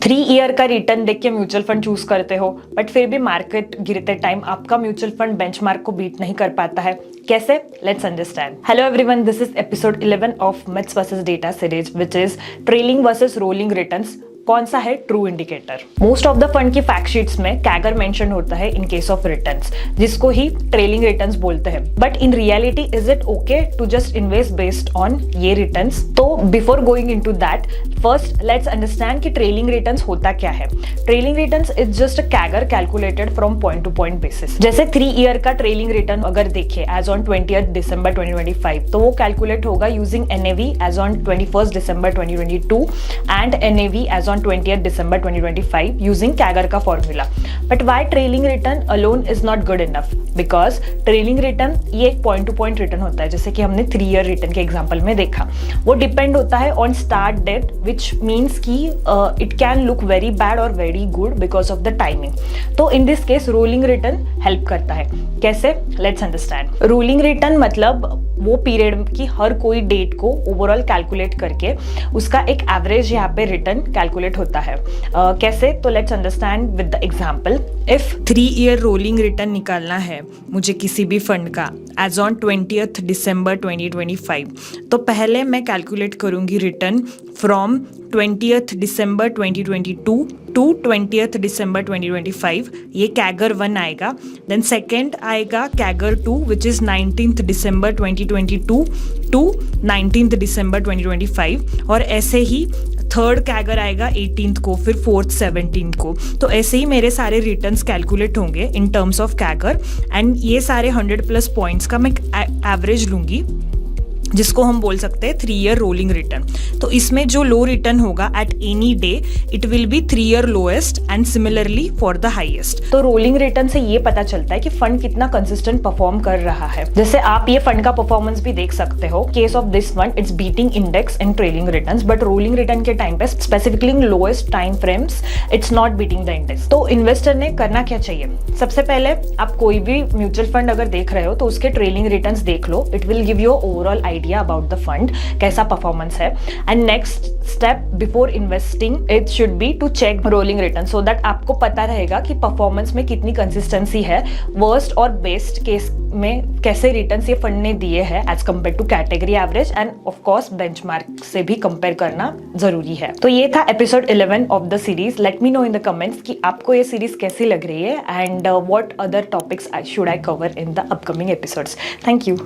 3 year का return देख के म्यूचुअल फंड चूज करते हो, बट फिर भी मार्केट गिरते टाइम आपका म्यूचुअल फंड बेंचमार्क को बीट नहीं कर पाता है, कैसे? Let's understand. Hello everyone, this is episode 11 of myths versus data series, which is trailing versus rolling returns. कौन सा है true indicator? Most of the fund की फैक्ट शीट्स में कैगर मेंशन होता है इन केस ऑफ रिटर्न्स, जिसको ही trailing returns बोलते हैं। But in reality is it okay to just invest based on ये रिटर्न्स? तो before going into that, first let's understand कि ट्रेलिंग रिटर्न्स होता क्या है। Trailing returns is just a CAGR calculated from point to point basis. जैसे 3 year का trailing return अगर देखें एज ऑन 20th December 2025, तो वो कैलकुलेट होगा using NAV as on 21st December 2022 and NAV as on 20th December 2025 using CAGR का formula. But why trailing return alone is not good enough? Because trailing return ये एक point to point return होता है, जैसे कि हमने 3 year return के example में देखा। वो डिपेंड होता है on start date, which means कि it can look very bad और very good because of the timing. तो in this case rolling return help करता है। कैसे? Let's understand. रोलिंग रिटर्न मतलब वो पीरियड की हर कोई डेट को ओवरऑल कैलकुलेट करके उसका एक एवरेज यहाँ पे रिटर्न कैलकुलेट होता है। कैसे? तो let's understand with the example. If 3 year rolling return निकालना है मुझे किसी भी फंड का एज ऑन 20th December 2025, तो पहले मैं कैलकुलेट करूंगी return from 20th December 2022 to 20th December 2025, ये कैगर 1 आएगा। देन सेकेंड आएगा CAGR 2 which is 19th December 2022 to 19th December 2025, और ऐसे ही थर्ड कैगर आएगा 18th को, फिर फोर्थ 17th को। तो ऐसे ही मेरे सारे रिटर्न्स कैलकुलेट होंगे in terms of CAGR, and ये सारे 100+ पॉइंट्स का मैं एवरेज लूँगी, जिसको हम बोल सकते हैं 3 ईयर रोलिंग रिटर्न। तो इसमें जो लो रिटर्न होगा at any day, it will be 3 year lowest and similarly for the highest. तो रोलिंग रिटर्न से ये पता चलता है कि फंड कितना कंसिस्टेंट परफॉर्म कर रहा है। जैसे आप ये फंड का परफॉर्मेंस भी देख सकते हो। Case of this fund it's beating index in trailing returns, but rolling return के टाइम पे specifically in lowest time frames it's not beating the index. तो इन्वेस्टर ने करना क्या चाहिए? सबसे पहले आप कोई भी म्यूचुअल फंड अगर देख रहे हो तो उसके ट्रेलिंग रिटर्न्स देख लो। It will give you overall idea about the fund, कैसा परफॉर्मेंस है। And next step before investing it should be to check rolling return, so that आपको पता रहेगा कि परफॉर्मेंस में कितनी कंसिस्टेंसी है। वर्स्ट और बेस्ट केस में कैसे रिटर्न्स ये फंड ने दिए हैं as compare to category average, and of course benchmark से भी कंपेयर करना जरूरी है। तो ये था episode 11 of the series. Let me know in the comments कि आपको ये सीरीज कैसी लग रही है, and what other topics should I cover in the upcoming episodes. Thank you.